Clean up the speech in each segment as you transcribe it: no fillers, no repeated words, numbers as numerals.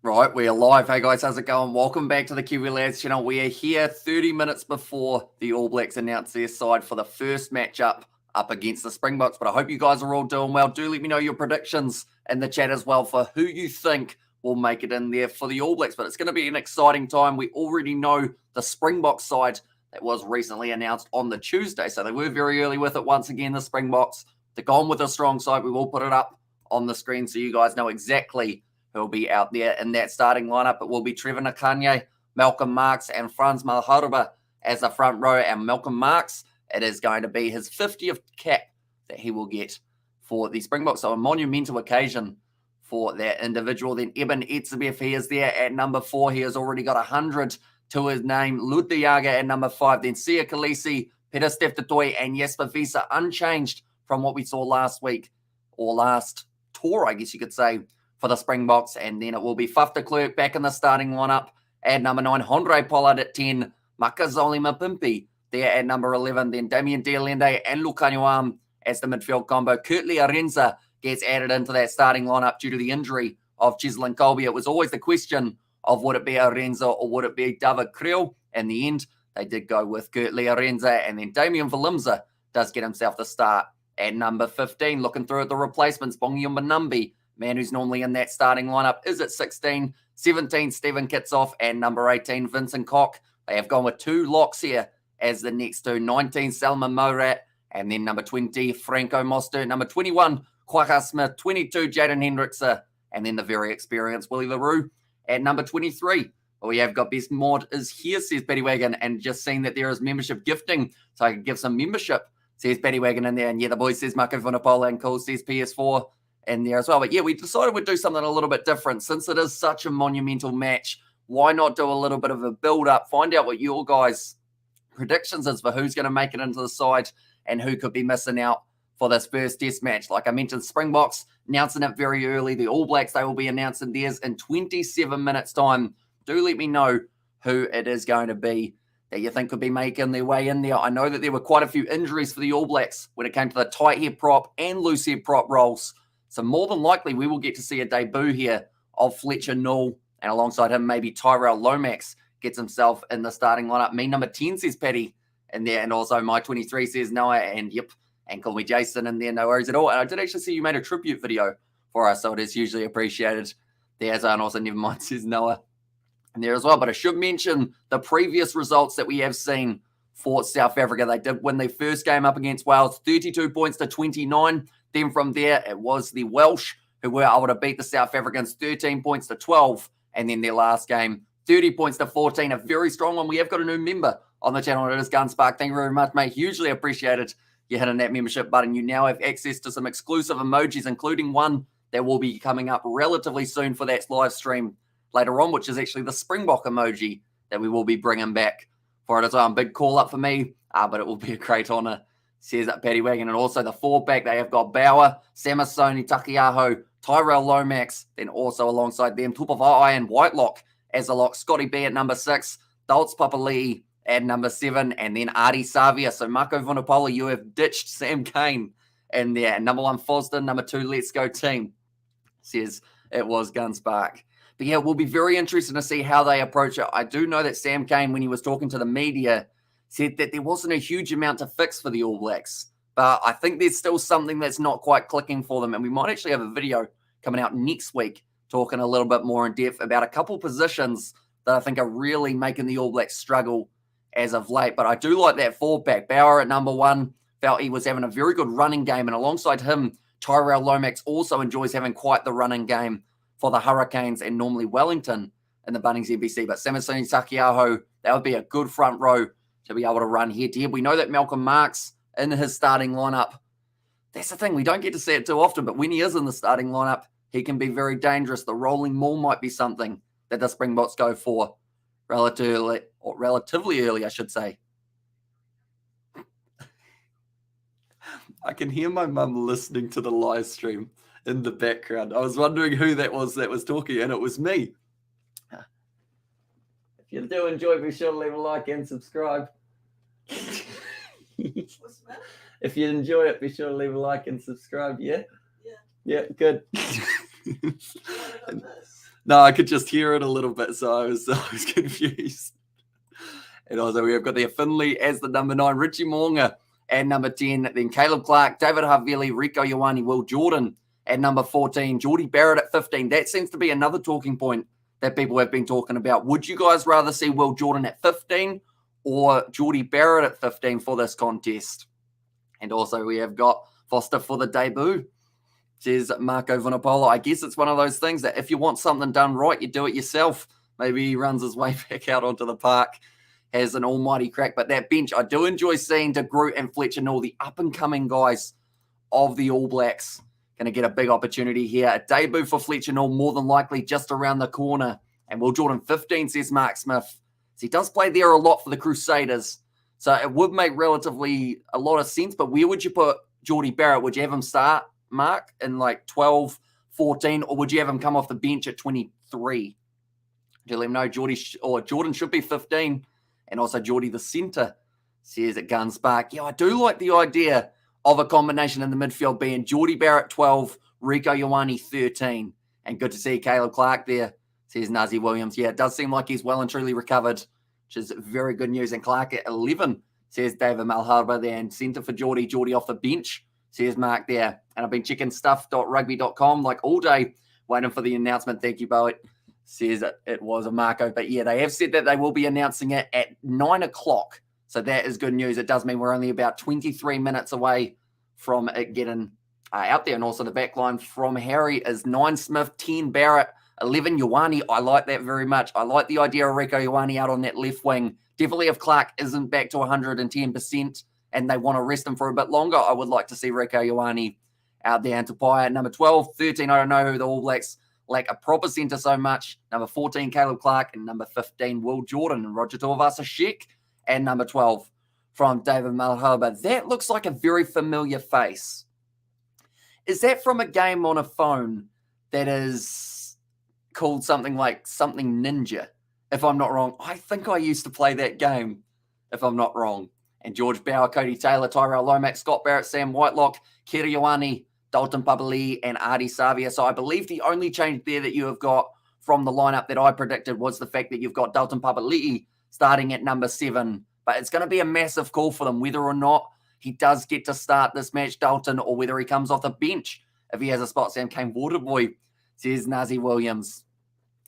Right, we are live. Hey guys, how's it going? Welcome back to the Kiwi Lads channel. We are here 30 minutes before the All Blacks announce their side for the first matchup up against the Springboks. But I hope you guys are all doing well. Do let me know your predictions in the chat as well for who you think will make it in there for the All Blacks. But it's going to be an exciting time. We already know the Springboks side that was recently announced on the Tuesday. So they were very early with it once again, the Springboks. They're gone with a strong side. We will put it up on the screen so you guys know exactly who'll be out there in that starting lineup. It will be Trevor Nakanye, Malcolm Marx, and Franz Malherbe as the front row. And Malcolm Marx, it is going to be his 50th cap that he will get for the Springboks. So a monumental occasion for that individual. Then Eben Etzebeth, he is there at number 4. He has already got 100 to his name. Ludwijaga at number 5. Then Sia Khaleesi, Peter Steph-Toy, and Jesper Wiese, unchanged from what we saw last week, or last tour, I guess you could say, for the Springboks. And then it will be Faf de Klerk back in the starting lineup at number 9, Honore Pollard at 10, Makazole Mapimpi there at number 11, then Damien Dialende and Lukanyuam as the midfield combo. Kurtley Arenza gets added into that starting lineup due to the injury of Cheslin Colby. It was always the question of would it be Arenza or would it be David Creel? In the end, they did go with Kurtley Arenza, and then Damian Valimza does get himself the start at number 15. Looking through at the replacements, Bongi Mbanambi, man who's normally in that starting lineup, is at 16. 17, Stephen Kitsoff, and number 18, Vincent Koch. They have gone with 2 locks here as the next two. 19, Salman Morat, and then number 20, Franco Mostert. Number 21, Quagga Smith. 22, Jaden Hendrickse, and then the very experienced Willie LaRue at number 23. We have got Best Mod is here, says Betty Wagon, and just seen that there is membership gifting, so I can give some membership, says Betty Wagon in there. And yeah, the boy says Marco Vunipola, and Cole says PS4 in there as well. But yeah, we decided we'd do something a little bit different. Since it is such a monumental match, why not do a little bit of a build-up, find out what your guys' predictions is for who's going to make it into the side and who could be missing out for this first test match. Like I mentioned, Springboks announcing it very early. The All Blacks, they will be announcing theirs in 27 minutes' time. Do let me know who it is going to be that you think could be making their way in there. I know that there were quite a few injuries for the All Blacks when it came to the tight head prop and loose head prop roles. So more than likely, we will get to see a debut here of Fletcher Null, and alongside him, maybe Tyrell Lomax gets himself in the starting lineup. Me, number 10, says Paddy in there, and also my 23 says Noah, and yep, and call me Jason in there, no worries at all. And I did actually see you made a tribute video for us, so it is hugely appreciated. There's and also never mind, says Noah in there as well. But I should mention the previous results that we have seen for South Africa. They did win their first game up against Wales, 32 points to 29. Then from there, it was the Welsh who were able to beat the South Africans 13 points to 12. And then their last game, 30 points to 14. A very strong one. We have got a new member on the channel. It is Gunspark. Thank you very much, mate. Hugely appreciated you hitting that membership button. You now have access to some exclusive emojis, including one that will be coming up relatively soon for that live stream later on, which is actually the Springbok emoji that we will be bringing back for it as well. Big call up for me, but it will be a great honour, says Paddy Wagon. And also the 4 back, they have got Bauer, Samasoni, Takiaho, Tyrell Lomax, then also alongside them, Tupavai and Whitelock as a lock, Scotty B at number 6, Daltz Papali'i at number 7, and then Artie Savia. So Marco Vunipola, you have ditched Sam Cane in there. And number 1, Fosden, number 2, Let's Go Team, says it was Gunspark. But yeah, we'll be very interested to see how they approach it. I do know that Sam Cane, when he was talking to the media, said that there wasn't a huge amount to fix for the All Blacks. But I think there's still something that's not quite clicking for them. And we might actually have a video coming out next week talking a little bit more in depth about a couple positions that I think are really making the All Blacks struggle as of late. But I do like that 4-pack. Bauer at number 1 felt he was having a very good running game. And alongside him, Tyrell Lomax also enjoys having quite the running game for the Hurricanes and normally Wellington in the Bunnings NBC. But Samasoni Takiaho, that would be a good front row to be able to run head-to-head. We know that Malcolm Marx in his starting lineup, that's the thing, we don't get to see it too often, but when he is in the starting lineup, he can be very dangerous. The rolling maul might be something that the Springboks go for relatively early, I should say. I can hear my mum listening to the live stream in the background. I was wondering who that was talking, and it was me. If you do enjoy, be sure to leave a like and subscribe. What's the matter? If you enjoy it, be sure to leave a like and subscribe, yeah? Yeah. Yeah, good. No, I could just hear it a little bit, so I was confused. And also we have got there Finley as the number 9, Richie Mo'unga at number 10, then Caleb Clark, David Havili, Rieko Ioane, Will Jordan at number 14, Geordie Barrett at 15. That seems to be another talking point that people have been talking about. Would you guys rather see Will Jordan at 15 or Geordie Barrett at 15 for this contest? And also we have got Foster for the debut, says Marco Vanapola. I guess it's one of those things that if you want something done right, you do it yourself. Maybe he runs his way back out onto the park, has an almighty crack. But that bench, I do enjoy seeing De Groot and Fletcher Nall, the up-and-coming guys of the All Blacks. Going to get a big opportunity here. A debut for Fletcher Nall, more than likely just around the corner. And Will Jordan 15, says Mark Smith. So he does play there a lot for the Crusaders. So it would make relatively a lot of sense. But where would you put Geordie Barrett? Would you have him start, Mark, in like 12, 14, or would you have him come off the bench at 23? Do let him know Jordan should be 15, and also Geordie the centre, says at Gunspark. Yeah, I do like the idea of a combination in the midfield being Geordie Barrett 12, Rieko Ioane 13, and good to see Caleb Clark there, says Nazi Williams. Yeah, it does seem like he's well and truly recovered, which is very good news. And Clark at 11, says David Malharba there, and centre for Geordie off the bench, says Mark there. And I've been checking stuff.rugby.com like all day, waiting for the announcement. Thank you, Boat. Says it was a Marco. But yeah, they have said that they will be announcing it at 9 o'clock. So that is good news. It does mean we're only about 23 minutes away from it getting out there. And also the back line from Harry is 9 Smith, 10 Barrett, 11 Ioane. I like that very much. I like the idea of Rieko Ioane out on that left wing. Definitely if Clark isn't back to 110%, and they want to rest him for a bit longer, I would like to see Rieko Ioane out there. And Tupai at number 12, 13, I don't know who the All Blacks lack a proper centre so much. Number 14, Caleb Clark, and number 15, Will Jordan, and Roger Tuivasa-Sheck, and number 12 from David Malharba. That looks like a very familiar face. Is that from a game on a phone that is called something like Something Ninja, if I'm not wrong? I think I used to play that game, if I'm not wrong. And George Bauer, Cody Taylor, Tyrell Lomax, Scott Barrett, Sam Whitelock, Kira Ioane, Dalton Papali, and Artie Savia. So I believe the only change there that you have got from the lineup that I predicted was the fact that you've got Dalton Papali starting at number 7. But it's going to be a massive call for them, whether or not he does get to start this match, Dalton, or whether he comes off the bench if he has a spot. Sam Kane Waterboy, says Nazi Williams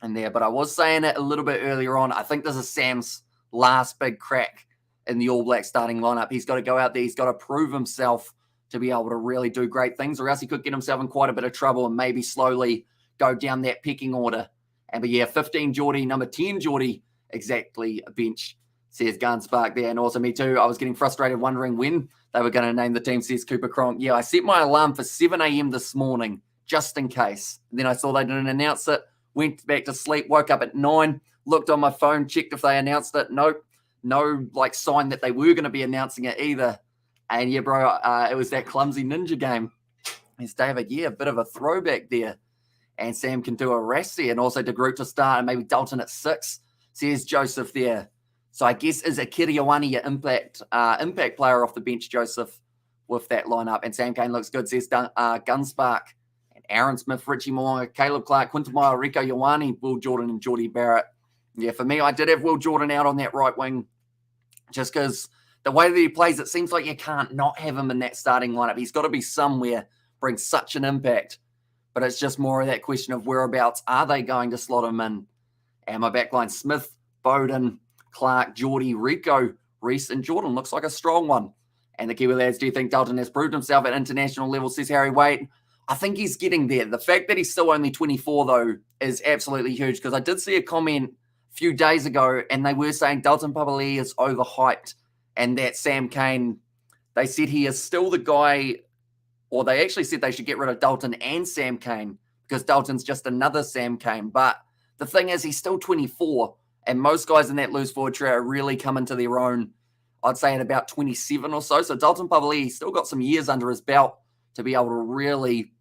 in there. But I was saying it a little bit earlier on. I think this is Sam's last big crack in the All Black starting lineup. He's got to go out there. He's got to prove himself to be able to really do great things, or else he could get himself in quite a bit of trouble and maybe slowly go down that pecking order. But yeah, 15 Geordie, number 10 Geordie, exactly a bench, says Gunspark there. And also me too, I was getting frustrated wondering when they were going to name the team, says Cooper Cronk. Yeah, I set my alarm for 7 a.m. this morning, just in case. And then I saw they didn't announce it, went back to sleep, woke up at 9, looked on my phone, checked if they announced it. Nope. No like sign that they were going to be announcing it either. And yeah, bro, it was that clumsy ninja game. It's David, yeah, a bit of a throwback there. And Sam can do a Rassi and also De Groot to start, and maybe Dalton at 6, says Joseph there. So I guess is Akira Ioane your impact player off the bench, Joseph, with that lineup. And Sam Kane looks good, says Gunspark. And Aaron Smith, Richie Moore, Caleb Clark, Quinton Meyer, Rieko Ioane, Will Jordan, and Geordie Barrett. Yeah, for me, I did have Will Jordan out on that right wing just because the way that he plays, it seems like you can't not have him in that starting lineup. He's got to be somewhere, bring such an impact. But it's just more of that question of whereabouts are they going to slot him in? And my backline, Smith, Bowden, Clark, Geordie, Rieko, Reese, and Jordan looks like a strong one. And the Kiwi lads, do you think Dalton has proved himself at international level, says Harry Waite? I think he's getting there. The fact that he's still only 24, though, is absolutely huge, because I did see a comment a few days ago, and they were saying Dalton Papali is overhyped, and that Sam Kane, they said he is still the guy, or they actually said they should get rid of Dalton and Sam Kane, because Dalton's just another Sam Kane. But the thing is, he's still 24, and most guys in that loose forward trio are really coming to their own, I'd say, at about 27 or so. So Dalton Papali, he's still got some years under his belt to be able to really,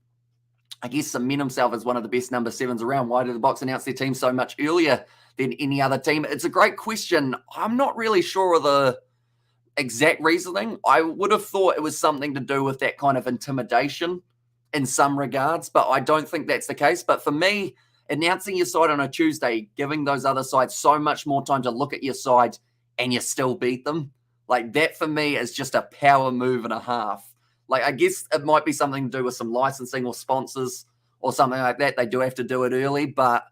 I guess, cement himself as one of the best number 7s around. Why did the Boks announce their team so much earlier than any other team? It's a great question. I'm not really sure of the exact reasoning. I would have thought it was something to do with that kind of intimidation in some regards, but I don't think that's the case. But for me, announcing your side on a Tuesday, giving those other sides so much more time to look at your side, and you still beat them. Like, that for me is just a power move and a half. Like, I guess it might be something to do with some licensing or sponsors or something like that. They do have to do it early, but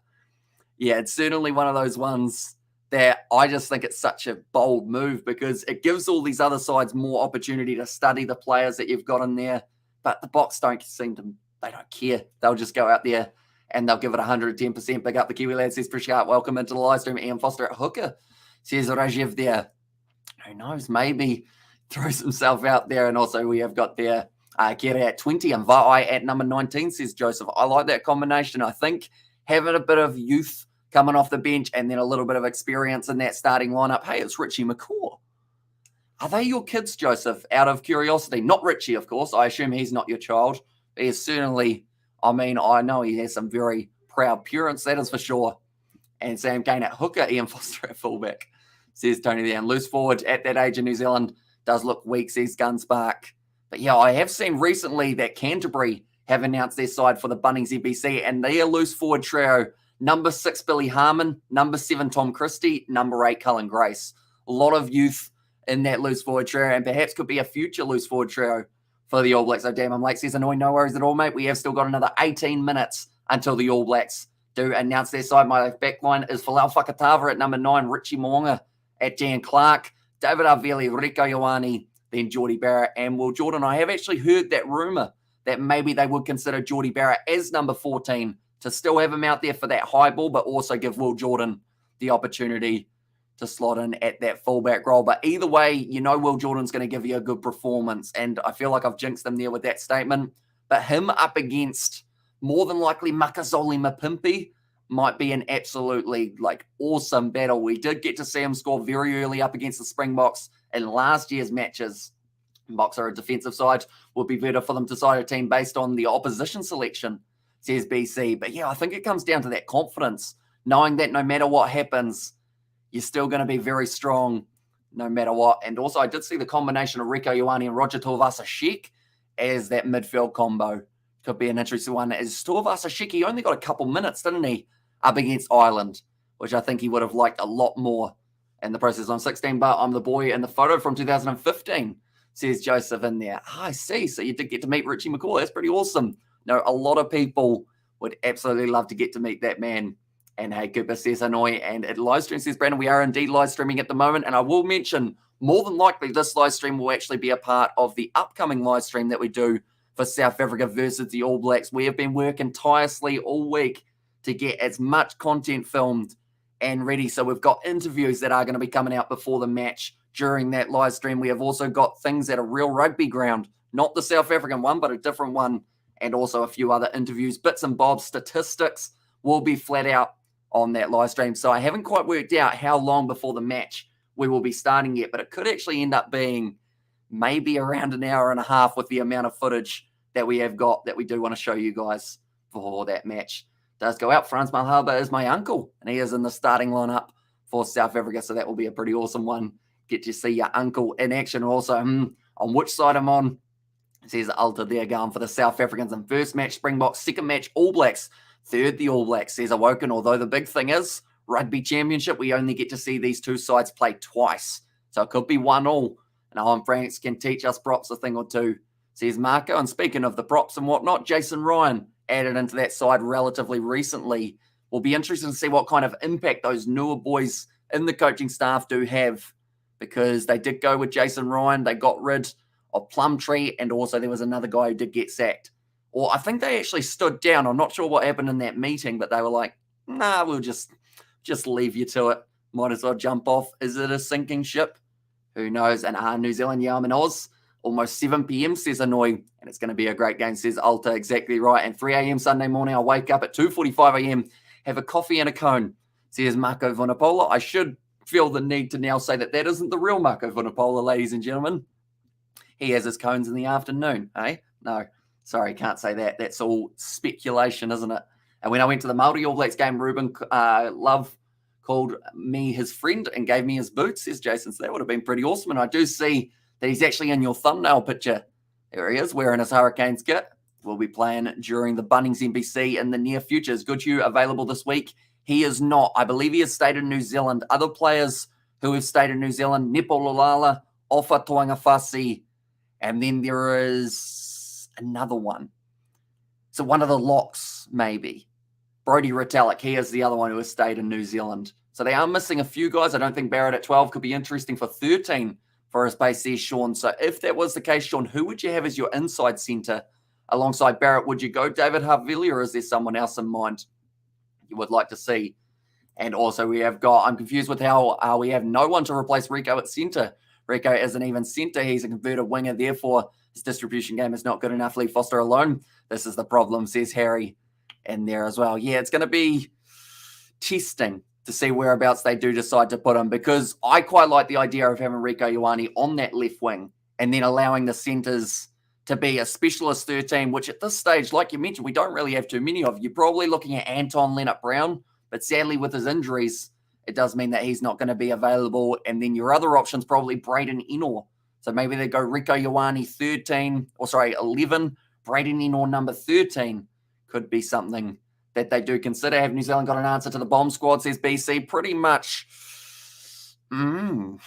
yeah, it's certainly one of those ones that I just think it's such a bold move because it gives all these other sides more opportunity to study the players that you've got in there. But the Boks don't seem to, they don't care. They'll just go out there and they'll give it 110%. Pick up the Kiwi lad, says Prashant. Welcome into the live stream. Ian Foster at hooker, says Rajiv there. Who knows? Maybe throws himself out there. And also we have got there Kere at 20 and Vai at number 19, says Joseph. I like that combination. I think having a bit of youth coming off the bench and then a little bit of experience in that starting lineup. Hey, it's Richie McCaw. Are they your kids, Joseph? Out of curiosity. Not Richie, of course. I assume he's not your child. He is certainly, I mean, I know he has some very proud parents, that is for sure. And Sam Kane at hooker, Ian Foster at fullback, says Tony there. And loose forward at that age in New Zealand does look weak, says Gunspark. But yeah, I have seen recently that Canterbury have announced their side for the Bunnings EBC, and they are loose forward trio. Number 6, Billy Harmon. Number 7, Tom Christie. Number 8, Cullen Grace. A lot of youth in that loose forward trio, and perhaps could be a future loose forward trio for the All Blacks. So, damn, I'm late, says Annoy. No worries at all, mate. We have still got another 18 minutes until the All Blacks do announce their side. My back line is Falau Whakatava at number 9, Richie Moonga at Jan Clark, David Arveli, Rico Ioane, then Geordie Barrett and Will Jordan. I have actually heard that rumour that maybe they would consider Geordie Barrett as number 14 to still have him out there for that high ball, but also give Will Jordan the opportunity to slot in at that fullback role. But either way, you know Will Jordan's going to give you a good performance, and I feel like I've jinxed him there with that statement. But him up against more than likely Makazole Mapimpi might be an absolutely awesome battle. We did get to see him score very early up against the Springboks in last year's matches. Boks are a defensive side. Would be better for them to side a team based on the opposition selection, says BC. But yeah, I think it comes down to that confidence, knowing that no matter what happens, you're still going to be very strong no matter what. And also, I did see the combination of Rico Ioane and Roger Tuivasa-Sheck as that midfield combo. Could be an interesting one. As Tuivasa-Sheck, he only got a couple minutes, didn't he, up against Ireland, which I think he would have liked a lot more in the process. I'm 16, but I'm the boy in the photo from 2015, says Joseph in there. I see. So you did get to meet Richie McCaw. That's pretty awesome. No, a lot of people would absolutely love to get to meet that man. And hey, Cooper says Hanoi, and at live stream says Brandon, we are indeed live streaming at the moment. And I will mention, more than likely, this live stream will actually be a part of the upcoming live stream that we do for South Africa versus the All Blacks. We have been working tirelessly all week to get as much content filmed and ready. So we've got interviews that are going to be coming out before the match during that live stream. We have also got things at a real rugby ground, not the South African one, but a different one, and also a few other interviews, bits and bobs, statistics will be flat out on that live stream. So I haven't quite worked out how long before the match we will be starting yet, but it could actually end up being maybe around an hour and a half with the amount of footage that we have got that we do want to show you guys for that match. Does go out. Franz Malherbe is my uncle, and he is in the starting lineup for South Africa, so that will be a pretty awesome one. Get to see your uncle in action. Also, on which side I'm on, it says Alta there going for the South Africans in first match, Springboks, second match, All Blacks, third, the All Blacks, says Awoken, although the big thing is Rugby Championship, we only get to see these two sides play twice, so it could be 1-1. And Owen Franks can teach us props a thing or two, says Marco. And speaking of the props and whatnot, Jason Ryan added into that side relatively recently. Will be interesting to see what kind of impact those newer boys in the coaching staff do have, because they did go with Jason Ryan. They got rid of Plumtree, and also there was another guy who did get sacked. Or I think they actually stood down. I'm not sure what happened in that meeting, but they were like, nah, we'll just leave you to it. Might as well jump off. Is it a sinking ship? Who knows? And New Zealand, yeah, I'm in Oz. Almost 7 p.m, says Annoy, and it's going to be a great game, says Alta. Exactly right. And 3 a.m. Sunday morning, I'll wake up at 2:45 a.m, have a coffee and a cone, says Marco Vunipola. I should feel the need to now say that isn't the real Marco Vunipola, ladies and gentlemen. He has his cones in the afternoon, eh? No, sorry, can't say that. That's all speculation, isn't it? And when I went to the Māori All Blacks game, Ruben Love called me his friend and gave me his boots, says Jason. So that would have been pretty awesome. And I do see that he's actually in your thumbnail picture. There he is, wearing his Hurricanes kit. will be playing during the Bunnings NBC in the near future. Is Goodhue available this week? He is not. I believe he has stayed in New Zealand. Other players who have stayed in New Zealand, Nepo Lolala, Ofa Toangawhasi, and then there is another one. So one of the locks, maybe. Brodie Retallick, he is the other one who has stayed in New Zealand. So they are missing a few guys. I don't think Barrett at 12 could be interesting for 13 for his base there, Sean. So if that was the case, Sean, who would you have as your inside centre alongside Barrett? Would you go David Havili, or is there someone else in mind you would like to see? And also we have got, I'm confused with how we have no one to replace Rico at centre. Rico isn't even centre. He's a converted winger. Therefore, his distribution game is not good enough. Lee Foster alone. This is the problem, says Harry in there as well. Yeah, it's going to be testing to see whereabouts they do decide to put him, because I quite like the idea of having Rieko Ioane on that left wing and then allowing the centres to be a specialist 13, which at this stage, like you mentioned, we don't really have too many of. You're probably looking at Anton Leonard-Brown, but sadly with his injuries, it does mean that he's not going to be available. And then your other option's probably Braden Ennor. So maybe they go Rieko Ioane 11, Braden Ennor number 13 could be something that they do consider. Have New Zealand got an answer to the bomb squad, says BC? Pretty much. I'm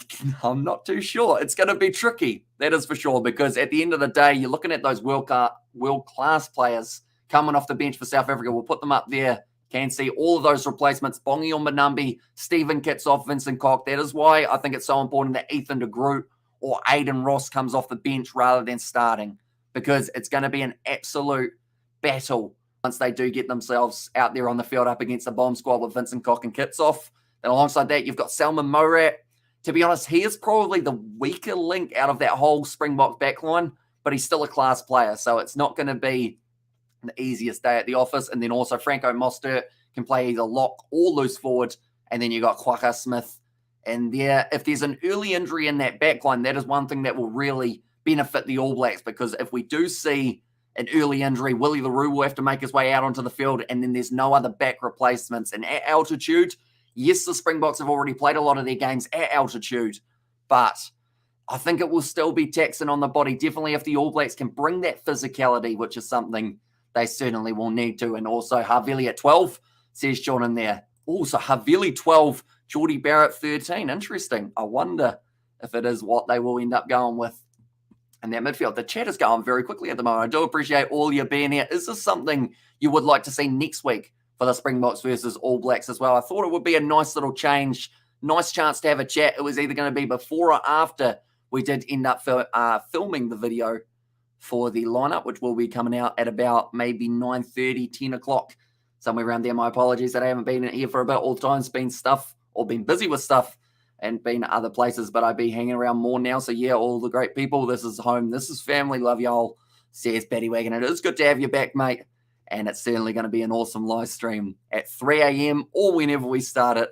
not too sure. It's going to be tricky, that is for sure, because at the end of the day, you're looking at those world-class players coming off the bench for South Africa. We'll put them up there. Can see all of those replacements. Bongi Mbonambi, Stephen Kitsoff, Vincent Koch. That is why I think it's so important that Ethan de Groot or Aiden Ross comes off the bench rather than starting, because it's going to be an absolute battle once they do get themselves out there on the field up against the bomb squad with Vincent Koch and Kitsoff. And alongside that, you've got Salman Morat. To be honest, he is probably the weaker link out of that whole Springbok backline, but he's still a class player, so it's not going to be the easiest day at the office. And then also Franco Mostert can play either lock or loose forward. And then you got Kwaka Smith. And there, if there's an early injury in that backline, that is one thing that will really benefit the All Blacks, because if we do see an early injury, Willie LaRue will have to make his way out onto the field, and then there's no other back replacements. And at altitude, yes, the Springboks have already played a lot of their games at altitude, but I think it will still be taxing on the body. Definitely if the All Blacks can bring that physicality, which is something they certainly will need to. And also Havili at 12, says John in there. Also Havili 12, Geordie Barrett 13. Interesting. I wonder if it is what they will end up going with in that midfield. The chat is going very quickly at the moment. I do appreciate all you being here. Is this something you would like to see next week for the Springboks versus All Blacks as well? I thought it would be a nice little change. Nice chance to have a chat. It was either going to be before or after we did end up filming the video for the lineup, which will be coming out at about maybe 9:30, 10 o'clock, somewhere around there. My apologies that I haven't been here for about all the time. It's been stuff, or been busy with stuff, and been other places, but I'd be hanging around more now. So yeah, all the great people, this is home, this is family, love y'all, says Paddy Wagon. It is good to have you back, mate, and it's certainly going to be an awesome live stream at 3 a.m. or whenever we start it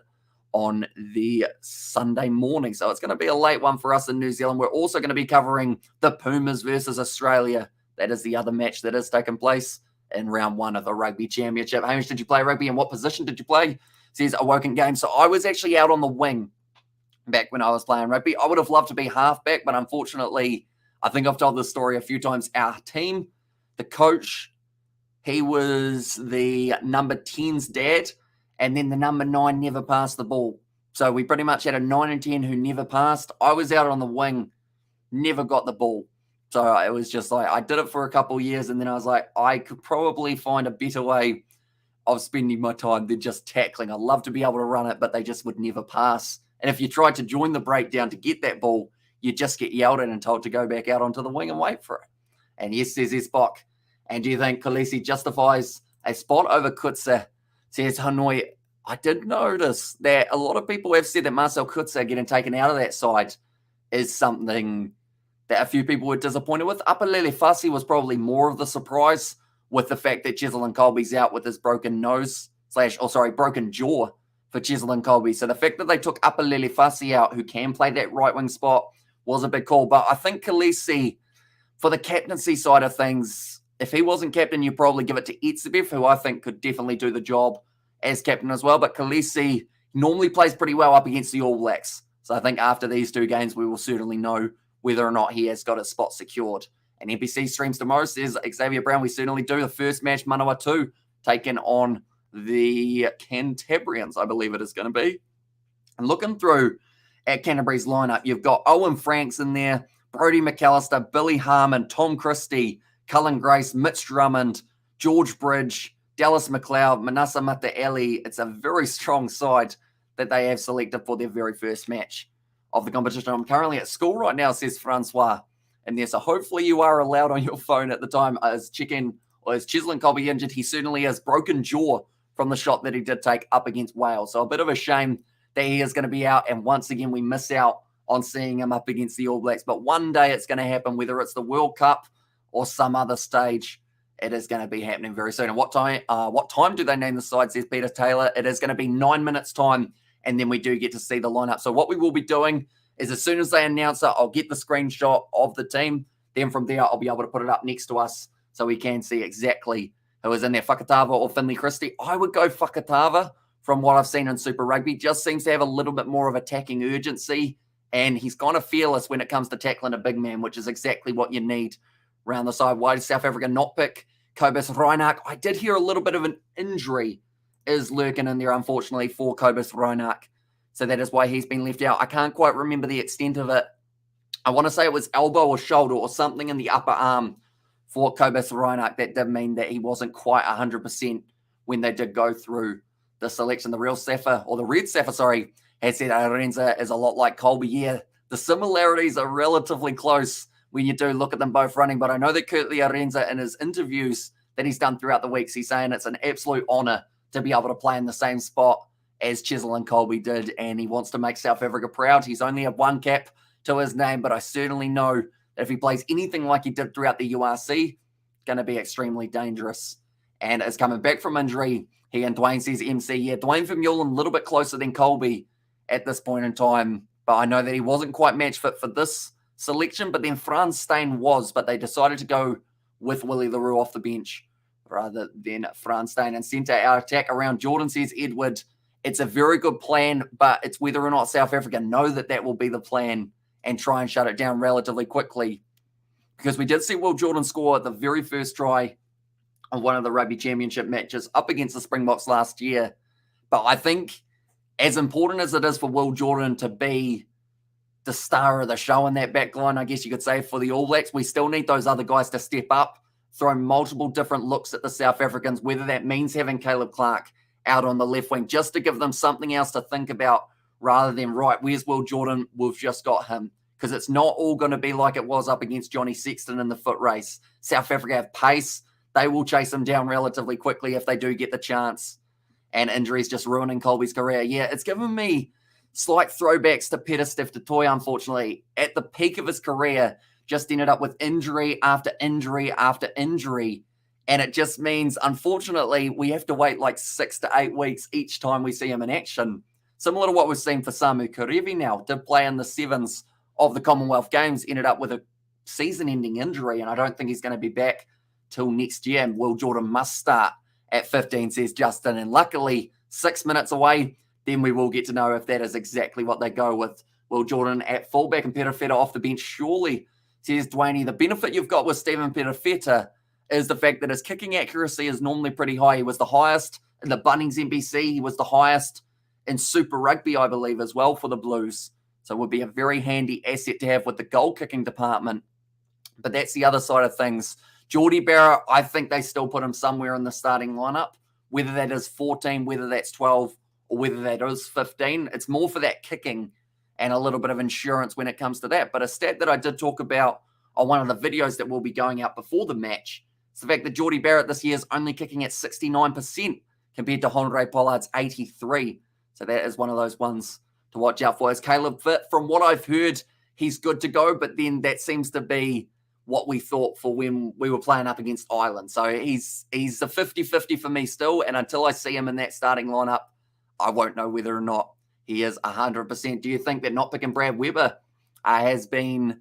on the Sunday morning. So it's going to be a late one for us in New Zealand. We're also going to be covering the Pumas versus Australia. That is the other match that is taking place in round 1 of the Rugby Championship. Hamish, did you play rugby, and what position did you play? Says Awoken Game. So I was actually out on the wing back when I was playing rugby. I would have loved to be halfback, but unfortunately, I think I've told this story a few times. Our team, the coach, he was the number 10's dad, and then the number 9 never passed the ball. So we pretty much had a 9 and 10 who never passed. I was out on the wing, never got the ball. So it was just like, I did it for a couple of years, and then I was like, I could probably find a better way of spending my time than just tackling. I'd love to be able to run it, but they just would never pass. And if you tried to join the breakdown to get that ball, you just get yelled at and told to go back out onto the wing and wait for it. And yes, says Spock. And do you think Khaleesi justifies a spot over Kutsa? Says Hanoi. I did notice that a lot of people have said that Marcel Kutsa getting taken out of that side is something that a few people were disappointed with. Apalele Fasi was probably more of the surprise, with the fact that Cheslin Colby's out with his broken broken jaw for Cheslin Colby. So the fact that they took Apalele Fasi out, who can play that right wing spot, was a big call. But I think Khaleesi, for the captaincy side of things, if he wasn't captain, you probably give it to Etsebev, who I think could definitely do the job as captain as well. But Khaleesi normally plays pretty well up against the All Blacks. So I think after these 2 games, we will certainly know whether or not he has got his spot secured And NBC streams tomorrow, says Xavier Brown. We certainly do. The first match, Manawa 2, taken on the Cantabrians, I believe it is going to be. And looking through at Canterbury's lineup, you've got Owen Franks in there, Brodie McAllister, Billy Harmon, Tom Christie, Cullen Grace, Mitch Drummond, George Bridge, Dallas McLeod, Manasa Mataele. It's a very strong side that they have selected for their very first match of the competition. I'm currently at school right now, says Francois. And there, so hopefully you are allowed on your phone at the time. Is Cheslin Colby injured? He certainly has broken jaw from the shot that he did take up against Wales. So a bit of a shame that he is going to be out. And once again, we miss out on seeing him up against the All Blacks. But one day it's going to happen, whether it's the World Cup or some other stage. It is going to be happening very soon. And what time do they name the side, says Peter Taylor? It is going to be 9 minutes time. And then we do get to see the lineup. So what we will be doing is as soon as they announce it, I'll get the screenshot of the team. Then from there, I'll be able to put it up next to us so we can see exactly who is in there, Fakatava or Finley Christie. I would go Fakatava from what I've seen in Super Rugby. Just seems to have a little bit more of attacking urgency, and he's kind of fearless when it comes to tackling a big man, which is exactly what you need around the side. Why did South Africa not pick Cobus Reinach? I did hear a little bit of an injury is lurking in there, unfortunately, for Cobus Reinach. So that is why he's been left out. I can't quite remember the extent of it. I want to say it was elbow or shoulder or something in the upper arm for Cobus Reinach. That did mean that he wasn't quite 100% when they did go through the selection. The Red Sapphire, has said Arenza is a lot like Colby. Yeah, the similarities are relatively close when you do look at them both running. But I know that Kurtley Arenza, in his interviews that he's done throughout the weeks, he's saying it's an absolute honour to be able to play in the same spot as Cheslin Colby did, and he wants to make South Africa proud. He's only had one cap to his name, but I certainly know that if he plays anything like he did throughout the URC, going to be extremely dangerous. And is coming back from injury. He and Dwayne says MC. Yeah, Dwayne Vermeulen a little bit closer than Colby at this point in time, but I know that he wasn't quite match fit for this selection, but then Frans Steyn was, but they decided to go with Willie LaRue off the bench rather than Frans Steyn. And centre our attack around Jordan, says Edward. It's a very good plan, but it's whether or not South Africa know that will be the plan and try and shut it down relatively quickly. Because we did see Will Jordan score the very first try on one of the Rugby Championship matches up against the Springboks last year. But I think as important as it is for Will Jordan to be the star of the show in that back line, I guess you could say, for the All Blacks, we still need those other guys to step up, throw multiple different looks at the South Africans, whether that means having Caleb Clark out on the left wing, just to give them something else to think about rather than, right, where's Will Jordan? We've just got him. Because it's not all going to be like it was up against Johnny Sexton in the foot race. South Africa have pace. They will chase him down relatively quickly if they do get the chance. And injuries just ruining Colby's career. Yeah, it's given me slight throwbacks to Peter Steph Toy, unfortunately. At the peak of his career, just ended up with injury after injury after injury. And it just means, unfortunately, we have to wait like 6 to 8 weeks each time we see him in action. Similar to what we've seen for Samu Kerevi now. Did play in the sevens of the Commonwealth Games, ended up with a season-ending injury, and I don't think he's going to be back till next year. And Will Jordan must start at 15, says Justin. And luckily, 6 minutes away, then we will get to know if that is exactly what they go with. Will Jordan at fullback and Perofeta off the bench, surely, says Dwayne. The benefit you've got with Stephen Perofeta is the fact that his kicking accuracy is normally pretty high. He was the highest in the Bunnings NBC. He was the highest in Super Rugby, I believe, as well for the Blues. So it would be a very handy asset to have with the goal-kicking department. But that's the other side of things. Geordie Barra, I think they still put him somewhere in the starting lineup, whether that is 14, whether that's 12, or whether that is 15. It's more for that kicking and a little bit of insurance when it comes to that. But a stat that I did talk about on one of the videos that will be going out before the match is the fact that Geordie Barrett this year is only kicking at 69% compared to Henry Pollard's 83%. So that is one of those ones to watch out for. Is Caleb fit? From what I've heard, he's good to go, but then that seems to be what we thought for when we were playing up against Ireland. So he's a 50-50 for me still, and until I see him in that starting lineup, I won't know whether or not he is 100%. Do you think that not picking Brad Weber has been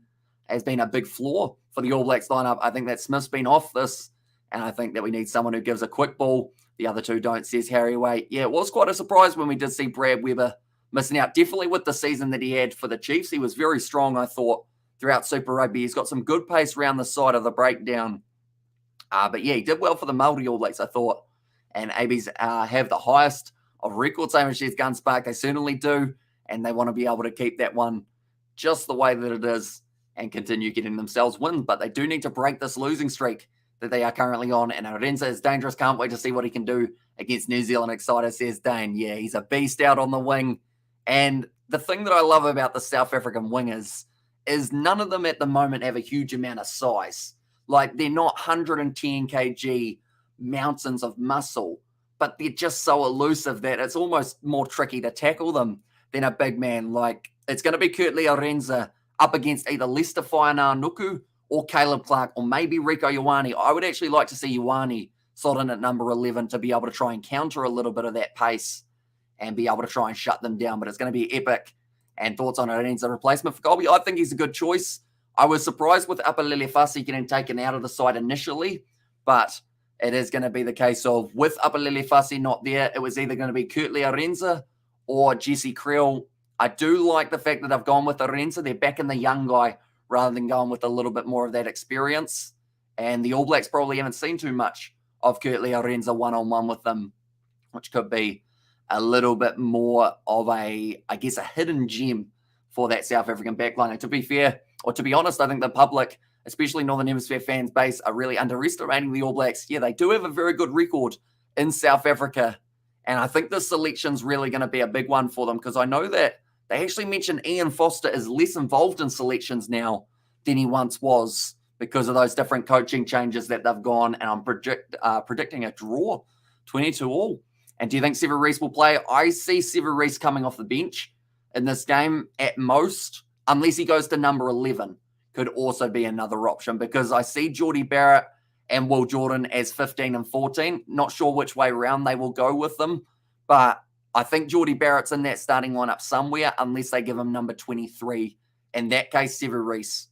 a big flaw for the All Blacks lineup? I think that Smith's been off this, and I think that we need someone who gives a quick ball. The other two don't, says Harry Way. Yeah, it was quite a surprise when we did see Brad Weber missing out. Definitely with the season that he had for the Chiefs. He was very strong, I thought, throughout Super Rugby. He's got some good pace around the side of the breakdown. But yeah, he did well for the Māori All Blacks, I thought. And ABs have the highest of record same as Gun Spark. They certainly do. And they want to be able to keep that one just the way that it is and continue getting themselves wins. But they do need to break this losing streak that they are currently on. And Arendse is dangerous. Can't wait to see what he can do against New Zealand. Excited, says Dane. Yeah, he's a beast out on the wing. And the thing that I love about the South African wingers is none of them at the moment have a huge amount of size. Like, they're not 110 kg mountains of muscle, but they're just so elusive that it's almost more tricky to tackle them than a big man. Like, it's going to be Kurtley Arendse up against either Lester Whaiananuku or Caleb Clark or maybe Rico Ioane. I would actually like to see Ioane slot in at number 11 to be able to try and counter a little bit of that pace and be able to try and shut them down. But it's going to be epic. And thoughts on Arendse replacement for Colby? I think he's a good choice. I was surprised with Apalele Fasi getting taken out of the side initially, but it is going to be the case of with Apalele Fasi not there, it was either going to be Kurtley Arendse or Jesse Creel. I do like the fact that they've gone with Arendse. They're backing the young guy rather than going with a little bit more of that experience. And the All Blacks probably haven't seen too much of Kurtley Arendse one-on-one with them, which could be a little bit more of a hidden gem for that South African backline. And to be fair, or to be honest, I think the public, especially Northern Hemisphere fans base, are really underestimating the All Blacks. Yeah, they do have a very good record in South Africa. And I think this selection's really going to be a big one for them because I know that they actually mentioned Ian Foster is less involved in selections now than he once was because of those different coaching changes that they've gone. And I'm predicting a draw, 22-all. And do you think Sever Reece will play? I see Sever Reece coming off the bench in this game at most, unless he goes to number 11, could also be another option because I see Jordie Barrett and Will Jordan as 15 and 14. Not sure which way around they will go with them, but I think Jordie Barrett's in that starting lineup somewhere unless they give him number 23. In that case, Sever Reece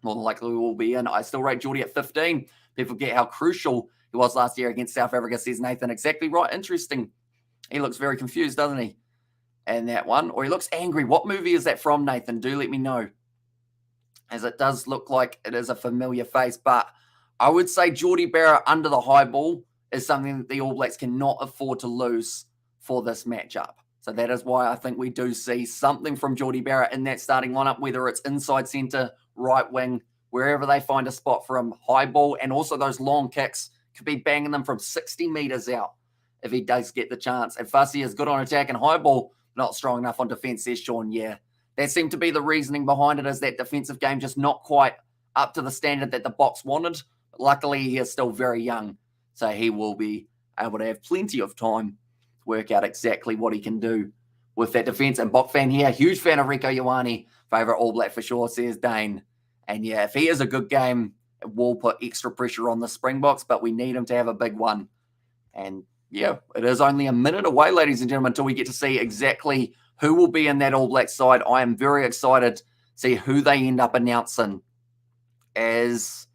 more than likely will be in. I still rate Jordie at 15. People forget how crucial he was last year against South Africa, says Nathan. Exactly right. Interesting. He looks very confused, doesn't he? And that one. Or he looks angry. What movie is that from, Nathan? Do let me know. As it does look like it is a familiar face. But I would say Jordie Barrett under the high ball is something that the All Blacks cannot afford to lose for this matchup. So that is why I think we do see something from Jordie Barrett in that starting lineup, whether it's inside centre, right wing, wherever they find a spot for him, high ball, and also those long kicks. Could be banging them from 60 metres out if he does get the chance. And Fussy is good on attack and high ball, not strong enough on defence, says Sean. Yeah, that seemed to be the reasoning behind it, is that defensive game just not quite up to the standard that the Boks wanted. But luckily, he is still very young, so he will be able to have plenty of time to work out exactly what he can do with that defence. And Bok fan here, huge fan of Rico Ioane, favourite All Black for sure, says Dane. And yeah, if he is a good game, it will put extra pressure on the Springboks, but we need him to have a big one. And yeah, it is only a minute away, ladies and gentlemen, until we get to see exactly who will be in that All Black side. I am very excited to see who they end up announcing. As,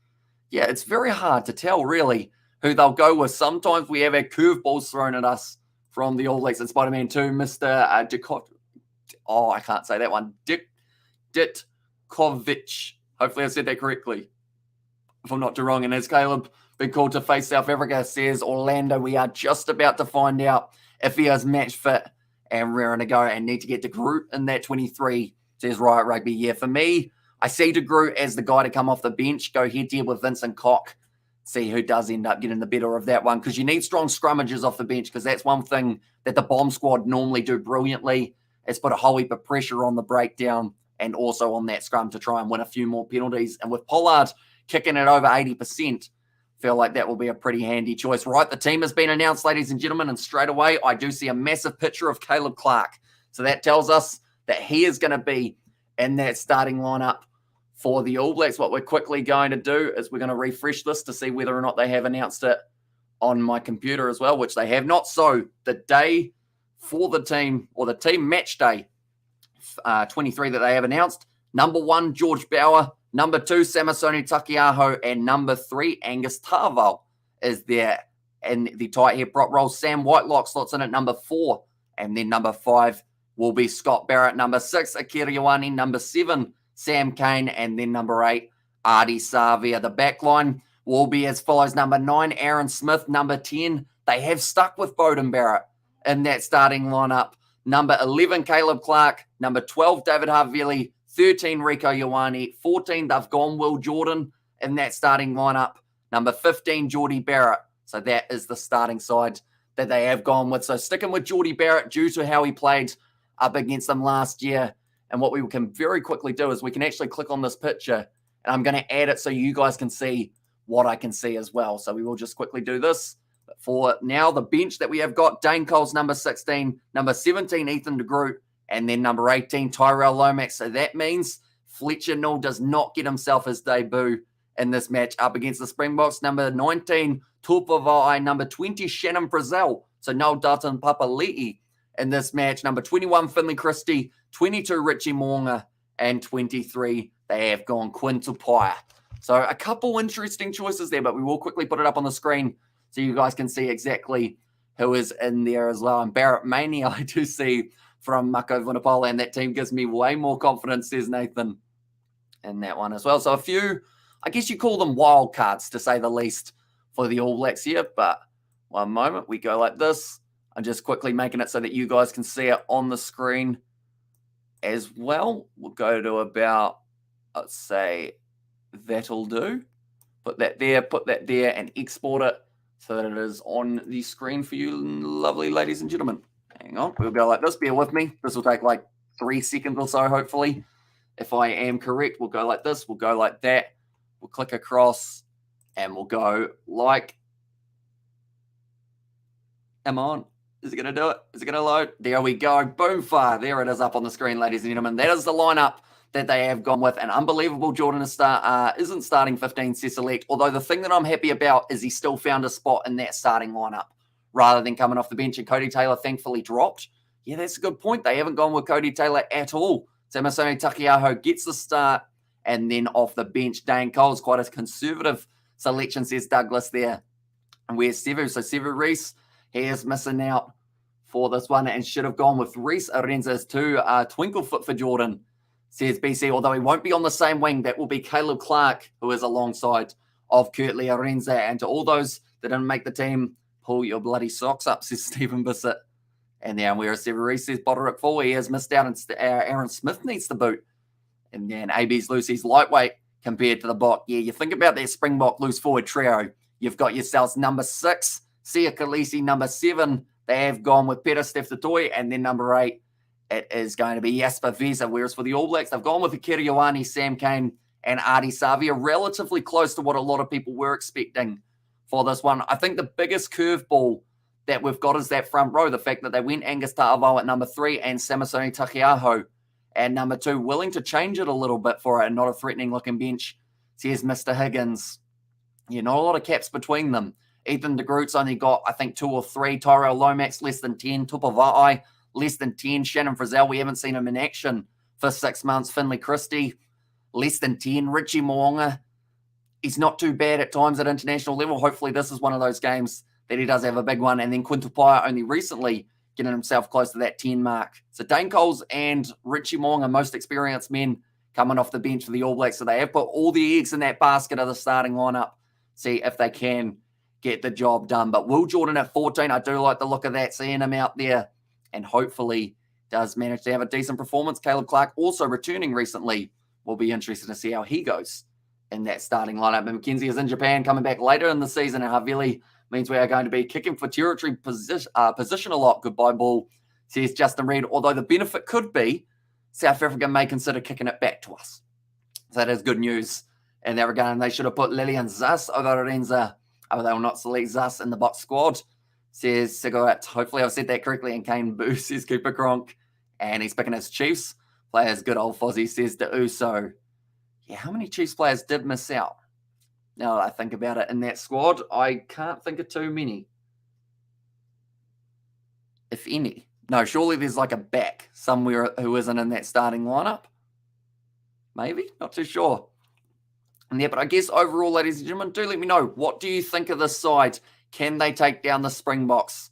yeah, it's very hard to tell, really, who they'll go with. Sometimes we have our curveballs thrown at us from the All Blacks in Spider-Man 2. Mr. I can't say that one. Ditkovic. Hopefully I said that correctly, if I'm not too wrong. And as Caleb been called to face South Africa, says Orlando, we are just about to find out if he is match fit and raring to go and need to get De Groot in that 23, says Riot Rugby. Yeah, for me, I see De Groot as the guy to come off the bench, go head-to-head with Vincent Koch, see who does end up getting the better of that one, because you need strong scrummages off the bench, because that's one thing that the bomb squad normally do brilliantly, is put a whole heap of pressure on the breakdown and also on that scrum to try and win a few more penalties. And with Pollard kicking it over 80%, feel like that will be a pretty handy choice. Right, the team has been announced, ladies and gentlemen, and straight away I do see a massive picture of Caleb Clark. So that tells us that he is going to be in that starting lineup for the All Blacks. What we're quickly going to do is we're going to refresh this to see whether or not they have announced it on my computer as well, which they have not. So the day for the team, or the team match day 23 that they have announced, number 1, George Bower. Number 2, Samasoni Takiaho. And number 3, Angus Tarval is there in the tight head prop role. Sam Whitelock slots in at number 4. And then number 5 will be Scott Barrett. Number 6, Akira Ioane. Number 7, Sam Cane, and then number 8, Artie Savia. The back line will be as follows. Number 9, Aaron Smith. Number 10, they have stuck with Bowden Barrett in that starting lineup. Number 11, Caleb Clark. Number 12, David Havili. 13, Rico Ioane. 14, they've gone Will Jordan in that starting lineup. Number 15, Geordie Barrett. So that is the starting side that they have gone with. So sticking with Geordie Barrett due to how he played up against them last year. And what we can very quickly do is we can actually click on this picture, and I'm going to add it so you guys can see what I can see as well. So we will just quickly do this. But for now, the bench that we have got, Dane Cole's number 16, number 17, Ethan de Groot, and then number 18, Tyrell Lomax. So that means Fletcher Null does not get himself his debut in this match up against the Springboks. Number 19, Tupavai. Number 20, Shannon Frizzell. So no Dutton Papali'i in this match. Number 21, Finley Christie. 22, Richie Moonga. And 23, they have gone Quinn Tupaia. So a couple interesting choices there, but we will quickly put it up on the screen so you guys can see exactly who is in there as well. And Barrett Mania, I do see from Mako Vunipola, and that team gives me way more confidence, says Nathan, in that one as well. So a few, I guess you call them wild cards, to say the least, for the All Blacks here. But one moment, we go like this. I'm just quickly making it so that you guys can see it on the screen as well. We'll go to about, let's say, that'll do. Put that there, and export it so that it is on the screen for you lovely ladies and gentlemen. Hang on, we'll go like this. Bear with me. This will take like 3 seconds or so, hopefully. If I am correct, we'll go like this. We'll go like that. We'll click across, and we'll go like... Come on. Is it going to do it? Is it going to load? There we go. Boom fire. There it is up on the screen, ladies and gentlemen. That is the lineup that they have gone with. An unbelievable Jordan isn't starting 15 set select, although the thing that I'm happy about is he still found a spot in that starting lineup rather than coming off the bench, and Cody Taylor thankfully dropped. Yeah, that's a good point. They haven't gone with Cody Taylor at all. Samisoni Takiaho gets the start, and then off the bench, Dane Cole's quite a conservative selection, says Douglas there. And where's Sevu? So Sevu Reece, he is missing out for this one and should have gone with Reece Arenzas to twinkle foot for Jordan, says BC, although he won't be on the same wing. That will be Caleb Clark, who is alongside of Kurtley Arenza. And to all those that didn't make the team, pull your bloody socks up, says Stephen Bissett. And then whereas Sevu Reece says Boderick Full, he has missed out, and Aaron Smith needs the boot. And then AB's Lucy's lightweight compared to the Bok. Yeah, you think about that Springbok loose forward trio. You've got yourselves number 6, Sia Khaleesi, number 7. They have gone with Peter Steph-Toy, and then number 8, it is going to be Jasper Vesa. Whereas for the All Blacks, they've gone with Akira Ioane, Sam Cane, and Artie Savia, relatively close to what a lot of people were expecting for this one. I think the biggest curveball that we've got is that front row, the fact that they went Angus Ta'avao at number 3 and Samisoni Takiaho at number 2, willing to change it a little bit for it, not a threatening-looking bench, says Mr. Higgins. Yeah, not a lot of caps between them. Ethan de Groot's only got, I think, 2 or 3. Tyrell Lomax, less than 10. Tupavai, less than 10. Shannon Frizzell, we haven't seen him in action for 6 months. Finley Christie, less than 10. Richie Moonga, he's not too bad at times at international level. Hopefully this is one of those games that he does have a big one. And then Quinn Tupaia only recently getting himself close to that 10 mark. So Dane Coles and Richie Moonga, most experienced men coming off the bench for the All Blacks. So they have put all the eggs in that basket of the starting lineup. See if they can get the job done. But Will Jordan at 14, I do like the look of that, seeing him out there, and hopefully does manage to have a decent performance. Caleb Clark also returning recently. We'll be interested to see how he goes in that starting lineup. And Mackenzie is in Japan, coming back later in the season, and Havili means we are going to be kicking for territory position a lot. Goodbye ball, says Justin Reed, although the benefit could be South Africa may consider kicking it back to us. So that is good news in that regard. And they should have put Lilian Zas over Arenza. They will not select Zas in the box squad, says Sigoat. Hopefully I've said that correctly. And Kane Boo, says Cooper Cronk. And he's picking his Chiefs players. Good old Fozzie, says De Uso. Yeah, how many Chiefs players did miss out? Now that I think about it in that squad, I can't think of too many. If any. No, surely there's like a back somewhere who isn't in that starting lineup. Maybe, not too sure. And yeah, but I guess overall, ladies and gentlemen, do let me know. What do you think of this side? Can they take down the Springboks?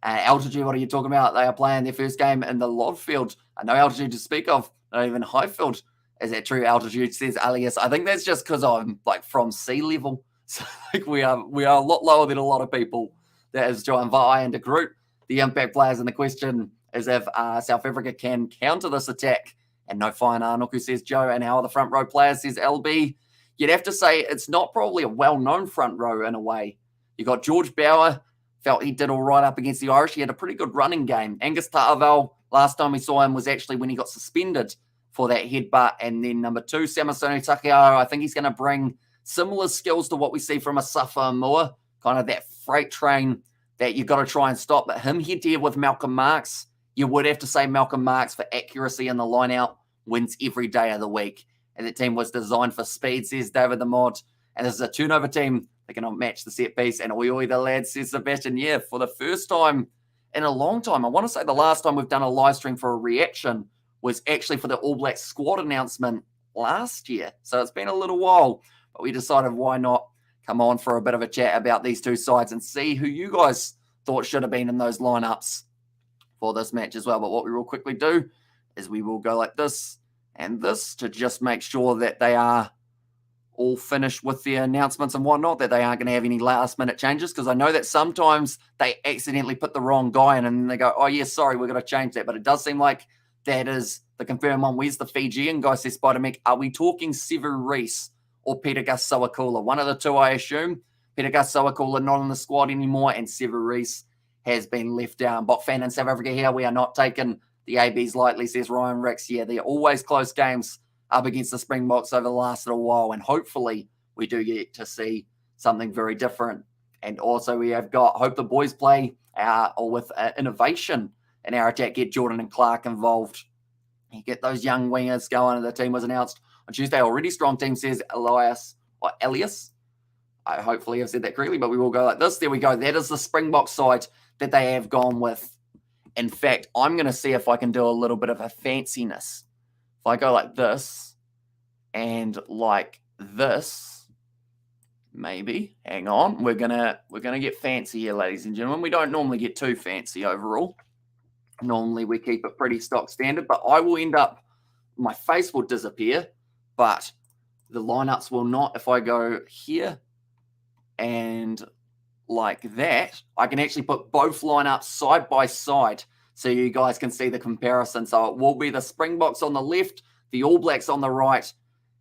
Altitude, what are you talking about? They are playing their first game in the Lodfield. No altitude to speak of, not even Highfield Is that true? Altitude, says Alias. I think that's just because I'm like from sea level. So like we are a lot lower than a lot of people. That is Joan Vai and De Groot, the impact players. And the question is if South Africa can counter this attack. And no fine Arnoku, says Joe. And how are the front row players, says LB. You'd have to say it's not probably a well-known front row in a way. You got George Bauer, felt he did all right up against the Irish. He had a pretty good running game. Angus Ta'avale, last time we saw him was actually when he got suspended for that headbutt. And then number 2, Samasoni Takearo, I think he's going to bring similar skills to what we see from a Safa Moore, kind of that freight train that you got to try and stop. But him head-to-head with Malcolm Marx, you would have to say Malcolm Marx for accuracy in the line-out wins every day of the week. And the team was designed for speed, says David the Mod. And this is a turnover team. They cannot match the set piece. And oi the lads, says Sebastian. Yeah, for the first time in a long time. I want to say the last time we've done a live stream for a reaction was actually for the All Blacks squad announcement last year. So it's been a little while. But we decided why not come on for a bit of a chat about these two sides and see who you guys thought should have been in those lineups for this match as well. But what we will quickly do is we will go like this and this to just make sure that they are all finished with their announcements and whatnot, that they aren't going to have any last-minute changes, because I know that sometimes they accidentally put the wrong guy in and they go, oh, yeah, sorry, we're going to change that. But it does seem like that is the confirmed one. Where's the Fijian guy, says Spider-Mick? Are we talking Sevu Reece or Peter Gus Sowakula? One of the two, I assume. Peter Gus Sowakula not in the squad anymore, and Sevu Reece has been left down. Bot fan in South Africa here, we are not taking the ABs lightly, says Ryan Ricks. Yeah, they're always close games up against the Springboks over the last little while, and hopefully we do get to see something very different. And also we have got, hope the boys play with innovation in our attack, get Jordan and Clark involved. You get those young wingers going. The team was announced on Tuesday. Already strong team, says Elias. I hopefully have said that correctly, but we will go like this. There we go. That is the Springbok side that they have gone with. In fact, I'm going to see if I can do a little bit of a fanciness. If I go like this and like this, maybe. Hang on. We're gonna get fancy here, ladies and gentlemen. We don't normally get too fancy overall. Normally we keep it pretty stock standard, but I will end up, my face will disappear, but the lineups will not. If I go here and like that, I can actually put both lineups side by side so you guys can see the comparison. So it will be the Springboks on the left, the All Blacks on the right,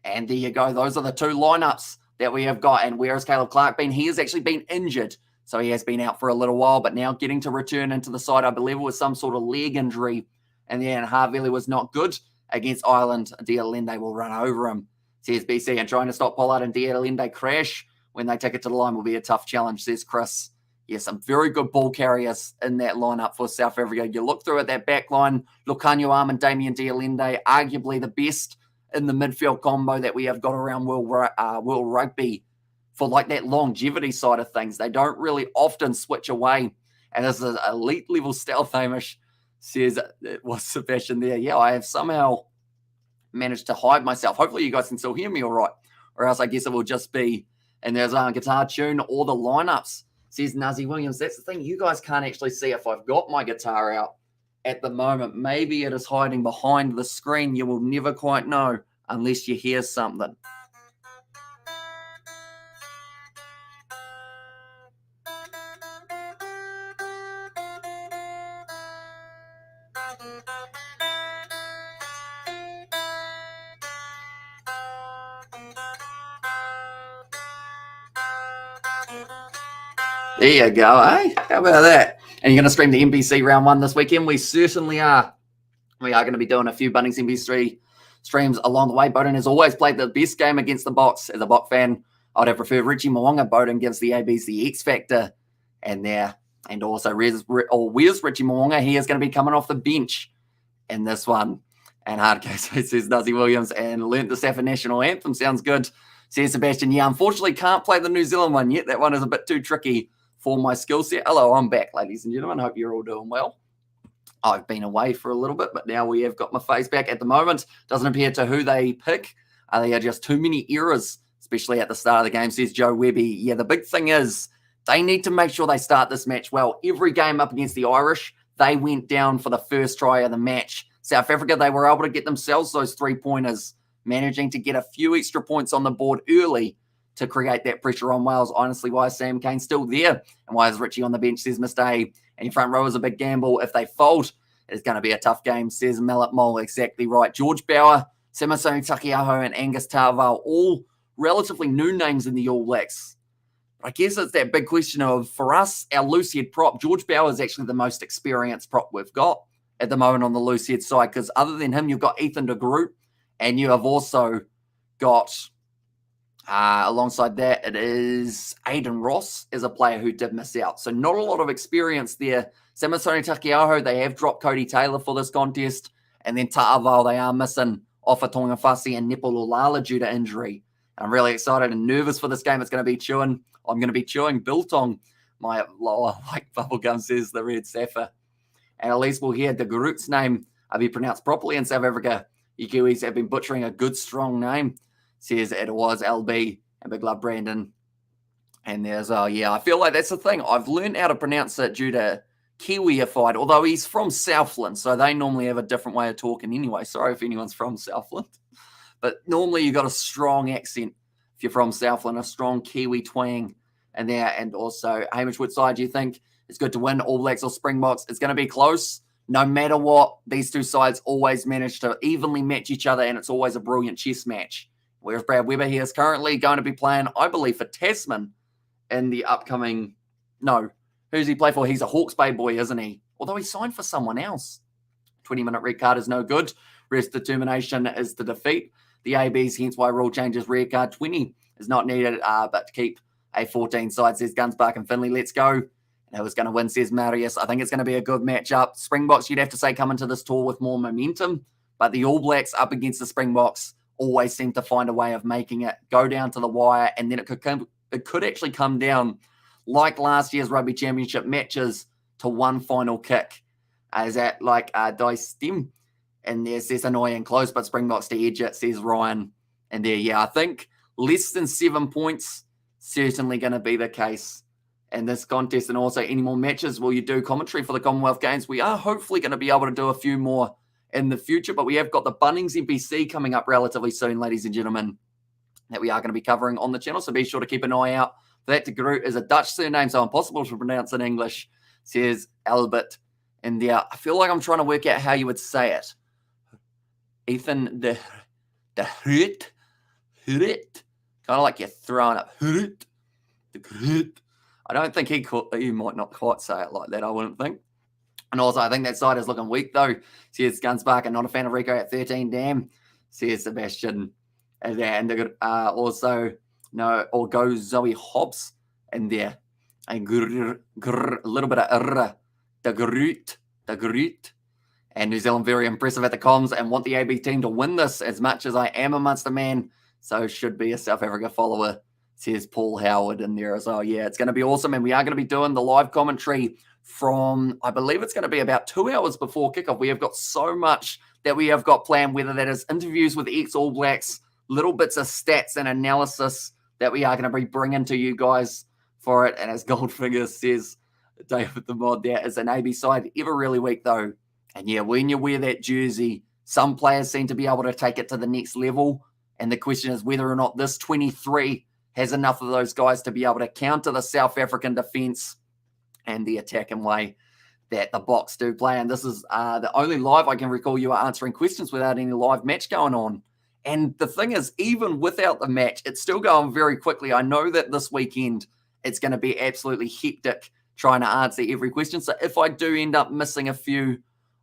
and there you go. Those are the two lineups that we have got. And where has Caleb Clark been? He has actually been injured, so he has been out for a little while, but now getting to return into the side. I believe it was some sort of leg injury, and then Harville was not good against Ireland. Dialende will run over him, says BC, and trying to stop Pollard and Dialende crash when they take it to the line will be a tough challenge, says Chris. Yes, some very good ball carriers in that lineup for South Africa. You look through at that back line, Lucanio Arm and Damien Dialende, arguably the best in the midfield combo that we have got around World Rugby for like that longevity side of things. They don't really often switch away. And this is elite level stealth, Hamish, says it was Sebastian there. Yeah, I have somehow managed to hide myself. Hopefully you guys can still hear me all right. Or else I guess it will just be, and there's a guitar tune or the lineups, says Nazi Williams. That's the thing. You guys can't actually see if I've got my guitar out at the moment. Maybe it is hiding behind the screen. You will never quite know unless you hear something. There you go, eh? How about that? And you're going to stream the NBC round 1 this weekend? We certainly are. We are going to be doing a few Bunnings NBC streams along the way. Bowden has always played the best game against the Boks. As a Bok fan, I'd have preferred Richie Mo'unga. Bowden gives the ABs the X factor. And also, where's Richie Mo'unga? He is going to be coming off the bench in this one. And Hardcase says Nazi Williams, and learnt the Safa national anthem. Sounds good, says Sebastian. Yeah, unfortunately can't play the New Zealand one yet. That one is a bit too tricky for my skill set. Hello, I'm back, ladies and gentlemen. Hope you're all doing well. I've been away for a little bit, but now we have got my face back. At the moment, doesn't appear to who they pick. They are just too many errors, especially at the start of the game, says Joe Webby. Yeah, the big thing is they need to make sure they start this match well. Every game up against the Irish, they went down for the first try of the match. South Africa, they were able to get themselves those 3-pointers managing to get a few extra points on the board early to create that pressure on Wales. Honestly, why is Sam Cane still there? And why is Richie on the bench, says Mr. A? And your front row is a big gamble. If they fold, it's going to be a tough game, says Mallet Mole. Exactly right. George Bauer, Samisoni Takiaho, and Angus Tarval, all relatively new names in the All Blacks. I guess it's that big question of, for us, our loose head prop, George Bauer is actually the most experienced prop we've got at the moment on the loose head side, because other than him, you've got Ethan de Groot, and you have also got, alongside that, it is Aiden Ross as a player who did miss out. So not a lot of experience there. Samisoni Takiaho, they have dropped Cody Taylor for this contest, and then Ta'aval, they are missing Ofa Tongafasi and Nipol Olala due to injury. I'm really excited and nervous for this game. It's going to be chewing. I'm going to be chewing biltong. My like bubblegum, says the Red Sapphire. And at least we'll hear the Groot's name be pronounced properly in South Africa. You Kiwis have been butchering a good, strong name, says it was LB and Big Love Brandon. And there's, yeah, I feel like that's the thing. I've learned how to pronounce it due to Kiwiified, although he's from Southland, so they normally have a different way of talking anyway. Sorry if anyone's from Southland. But normally you've got a strong accent if you're from Southland, a strong Kiwi twang in there. And also, Hamish Woodside, do you think it's good to win All Blacks or Springboks? It's going to be close. No matter what, these two sides always manage to evenly match each other, and it's always a brilliant chess match. Whereas Brad Weber here is currently going to be playing, I believe, for Tasman in the upcoming... No, who's he play for? He's a Hawke's Bay boy, isn't he? Although he signed for someone else. 20-minute red card is no good. Rest determination is the defeat. The ABs, hence why rule changes red card 20 is not needed, but to keep a 14 side, says Gunspark and Finley. Let's go. And who's going to win, says Marius. I think it's going to be a good matchup. Springboks, you'd have to say, come into this tour with more momentum, but the All Blacks up against the Springboks always seem to find a way of making it go down to the wire, and then it could actually come down like last year's Rugby Championship matches to one final kick. Is that like Dice Stem? And there says annoying close, but Springboks to edge it, says Ryan. And there, yeah, I think less than 7 points certainly going to be the case in this contest. And also, any more matches, will you do commentary for the Commonwealth Games? We are hopefully going to be able to do a few more in the future, but we have got the Bunnings NPC coming up relatively soon, ladies and gentlemen, that we are going to be covering on the channel. So be sure to keep an eye out for that. De Groot is a Dutch surname, so impossible to pronounce in English, says Albert. And there, I feel like I'm trying to work out how you would say it. Ethan the Hurt, kind of like you're throwing up Hurt, the Hurt. I don't think he might not quite say it like that, I wouldn't think. And also, I think that side is looking weak, though, says Gunspark. Not a fan of Rico at 13, damn, says Sebastian. And also, no, or go Zoe Hobbs in there. And a little bit of the Groot. And New Zealand very impressive at the comms and want the AB team to win this as much as I am a Munster man. So should be a South Africa follower, says Paul Howard in there as well. Yeah, it's going to be awesome. And we are going to be doing the live commentary from, I believe it's going to be about 2 hours before kickoff. We have got so much that we have got planned, whether that is interviews with ex-All Blacks, little bits of stats and analysis that we are going to be bringing to you guys for it. And as Goldfinger says, David the Mod, there is an AB side ever really weak, though. And yeah, when you wear that jersey, some players seem to be able to take it to the next level. And the question is whether or not this 23 has enough of those guys to be able to counter the South African defence and the attacking way that the Boks do play. And this is the only live I can recall you are answering questions without any live match going on. And the thing is, even without the match, it's still going very quickly. I know that this weekend it's going to be absolutely hectic trying to answer every question. So if I do end up missing a few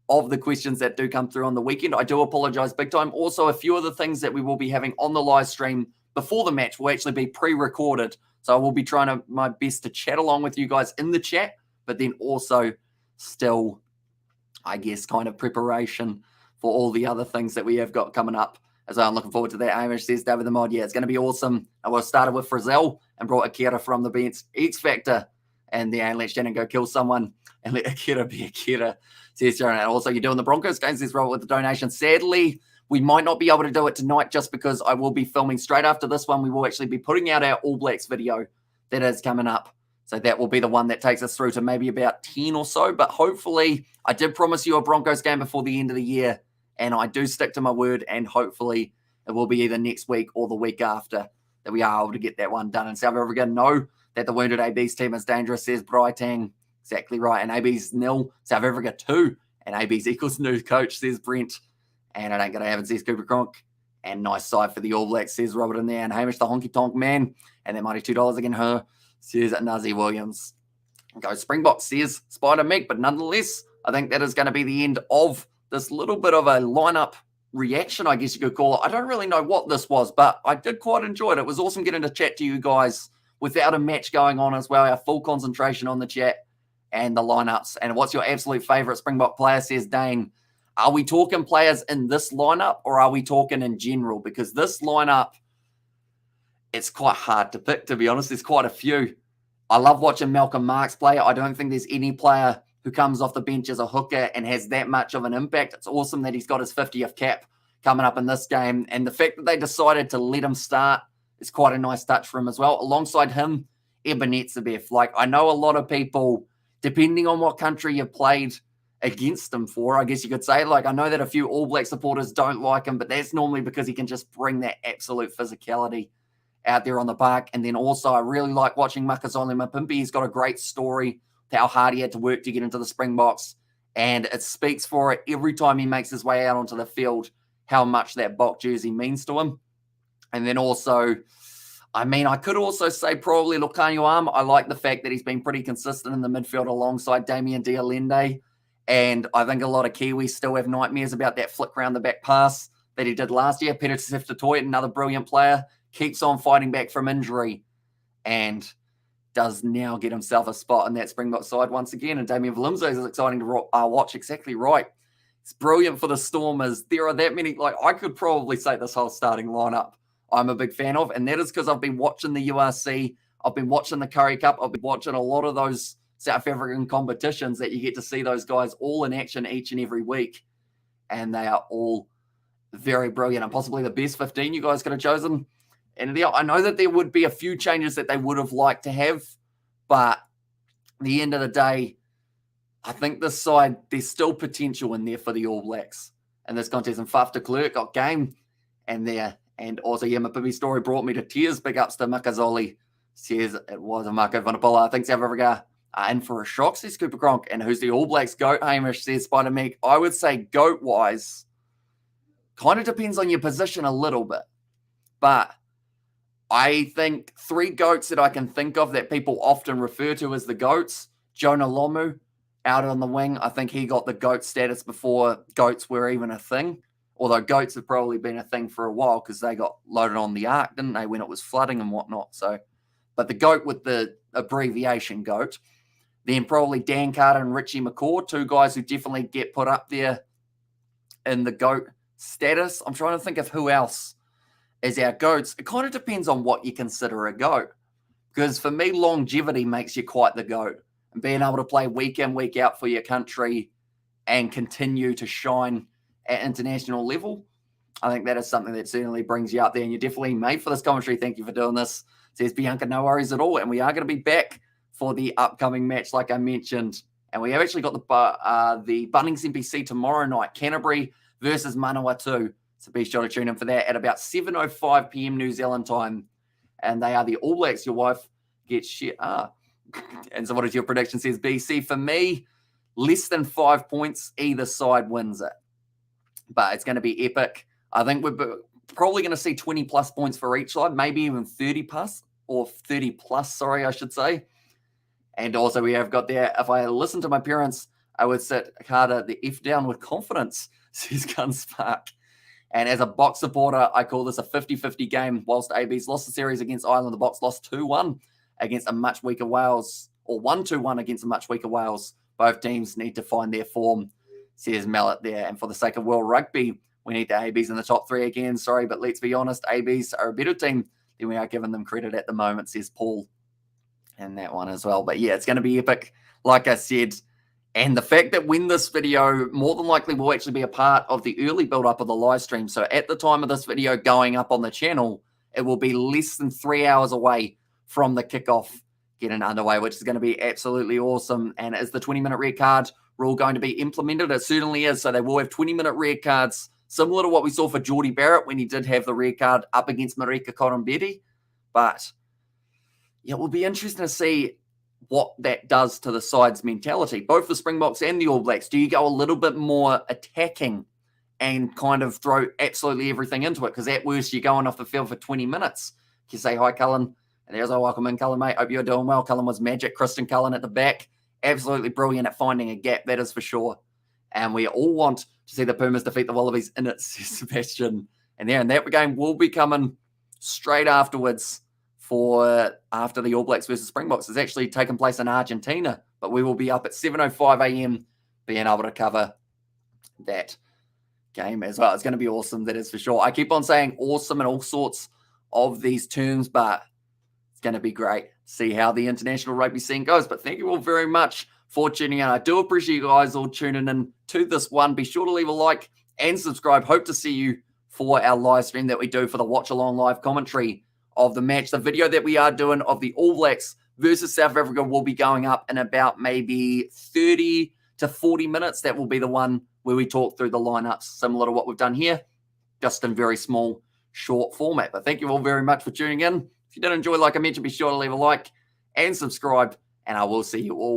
of the questions that do come through on the weekend, I do apologize big time. Also, a few of the things that we will be having on the live stream before the match will actually be pre-recorded. So I will be trying my best to chat along with you guys in the chat, but then also still, I guess, kind of preparation for all the other things that we have got coming up. As I'm looking forward to that. Hamish says, David the Mod, yeah, it's going to be awesome. I was started with Frizzell and brought Akira from the bench, X Factor, and then let Shannon go kill someone and let Akira be Akira. Says Sharon. And also, you're doing the Broncos games this role with the donation. Sadly, we might not be able to do it tonight just because I will be filming straight after this one. We will actually be putting out our All Blacks video that is coming up. So that will be the one that takes us through to maybe about 10 or so. But hopefully, I did promise you a Broncos game before the end of the year. And I do stick to my word. And hopefully, it will be either next week or the week after that we are able to get that one done. And South Africa know that the wounded AB's team is dangerous, says Brightang. Exactly right. And AB's 0, South Africa 2. And AB's equals new coach, says Brent. And it ain't going to happen, says Cooper Cronk. And nice side for the All Blacks, says Robert in there. And Hamish the honky tonk man. And that mighty $2 again, her, says Nazi Williams. Go Springboks, says Spider Meg. But nonetheless, I think that is going to be the end of this little bit of a lineup reaction, I guess you could call it. I don't really know what this was, but I did quite enjoy it. It was awesome getting to chat to you guys without a match going on as well. Our full concentration on the chat and the lineups. And what's your absolute favorite Springbok player, says Dane. Are we talking players in this lineup or are we talking in general? Because this lineup, it's quite hard to pick, to be honest. There's quite a few. I love watching Malcolm Marx play. I don't think there's any player who comes off the bench as a hooker and has that much of an impact. It's awesome that he's got his 50th cap coming up in this game. And the fact that they decided to let him start is quite a nice touch for him as well. Alongside him, Ebenetzebev. Like, I know a lot of people, depending on what country you've played against him for, I guess you could say, like, I know that a few All Black supporters don't like him, but that's normally because he can just bring that absolute physicality out there on the park. And then also, I really like watching Makazole Mapimpi. He's got a great story to how hard he had to work to get into the Springboks. And it speaks for it every time he makes his way out onto the field, how much that Bok jersey means to him. And then also, I mean, I could also say probably Lukanyuam. I like the fact that he's been pretty consistent in the midfield alongside Damien Dialende. And I think a lot of Kiwis still have nightmares about that flick round the back pass that he did last year. Peter Seftotoy, another brilliant player, keeps on fighting back from injury and does now get himself a spot in that Springbok side once again. And Damien Valimzo is exciting to watch. Exactly right. It's brilliant for the Stormers. There are that many, like, I could probably say this whole starting lineup I'm a big fan of, and that is because I've been watching the URC, I've been watching the Curry Cup, I've been watching a lot of those South African competitions that you get to see those guys all in action each and every week, and they are all very brilliant and possibly the best 15 you guys could have chosen. And I know that there would be a few changes that they would have liked to have, but at the end of the day, I think this side, there's still potential in there for the All Blacks in this contest. And Faf de Klerk got game and there. And also, yeah, Mapimpi's story brought me to tears. Big ups to Makazole. Says it was a Marco Vanapola. I think South Africa are in for a shock, says Cooper Cronk. And who's the All Blacks GOAT? Hamish, says Spider Meg. I would say GOAT-wise, kind of depends on your position a little bit. But I think 3 GOATs that I can think of that people often refer to as the GOATs. Jonah Lomu out on the wing. I think he got the GOAT status before GOATs were even a thing. Although GOATs have probably been a thing for a while because they got loaded on the ark, didn't they, when it was flooding and whatnot. So, but the GOAT with the abbreviation GOAT. Then probably Dan Carter and Richie McCaw, 2 guys who definitely get put up there in the GOAT status. I'm trying to think of who else is our GOATs. It kind of depends on what you consider a GOAT. Because for me, longevity makes you quite the GOAT. And being able to play week in, week out for your country and continue to shine at international level, I think that is something that certainly brings you up there. And you're definitely made for this commentary. Thank you for doing this. Says Bianca, no worries at all. And we are going to be back for the upcoming match, like I mentioned. And we have actually got the Bunnings NPC tomorrow night, Canterbury versus Manawatu. So be sure to tune in for that at about 7:05 p.m. New Zealand time. And they are the All Blacks. Your wife gets shit. And so what is your prediction? Says BC. For me, less than 5 points, either side wins it. But it's going to be epic. I think we're probably going to see 20-plus points for each side, maybe even 30-plus, or 30-plus, sorry, I should say. And also we have got there, if I listen to my parents, I would sit Carter the F down with confidence, says Gunspark. And as a Box supporter, I call this a 50-50 game. Whilst AB's lost the series against Ireland, the Box lost 2-1 against a much weaker Wales, or 1-2-1 against a much weaker Wales. Both teams need to find their form, says Mallet there. And for the sake of World Rugby, we need the ABs in the top 3 again. Sorry, but let's be honest, ABs are a better team than we are giving them credit at the moment, says Paul. And that one as well. But yeah, it's going to be epic, like I said. And the fact that when this video more than likely will actually be a part of the early build-up of the live stream. So at the time of this video going up on the channel, it will be less than 3 hours away from the kickoff getting underway, which is going to be absolutely awesome. And is the 20-minute red card rule going to be implemented? It certainly is. So they will have 20-minute red cards similar to what we saw for Geordie Barrett when he did have the red card up against Marika Korombedi. But yeah, it will be interesting to see what that does to the side's mentality, both the Springboks and the All Blacks. Do you go a little bit more attacking and kind of throw absolutely everything into it? Because at worst, you're going off the field for 20 minutes. You say, hi, Cullen. And there's our welcome in, Cullen, mate. Hope you're doing well. Cullen was magic. Kristen Cullen at the back. Absolutely brilliant at finding a gap, that is for sure. And we all want to see the Pumas defeat the Wallabies in it, Sebastian. And that game will be coming straight afterwards after the All Blacks versus Springboks. It's actually taken place in Argentina, but we will be up at 7:05 a.m. being able to cover that game as well. It's going to be awesome, that is for sure. I keep on saying awesome in all sorts of these terms, but it's going to be great. See how the international rugby scene goes. But thank you all very much for tuning in. I do appreciate you guys all tuning in to this one. Be sure to leave a like and subscribe. Hope to see you for our live stream that we do for the watch along live commentary of the match. The video that we are doing of the All Blacks versus South Africa will be going up in about maybe 30 to 40 minutes. That will be the one where we talk through the lineups, similar to what we've done here, just in very small, short format. But thank you all very much for tuning in. If you did enjoy, like I mentioned, be sure to leave a like and subscribe, and I will see you all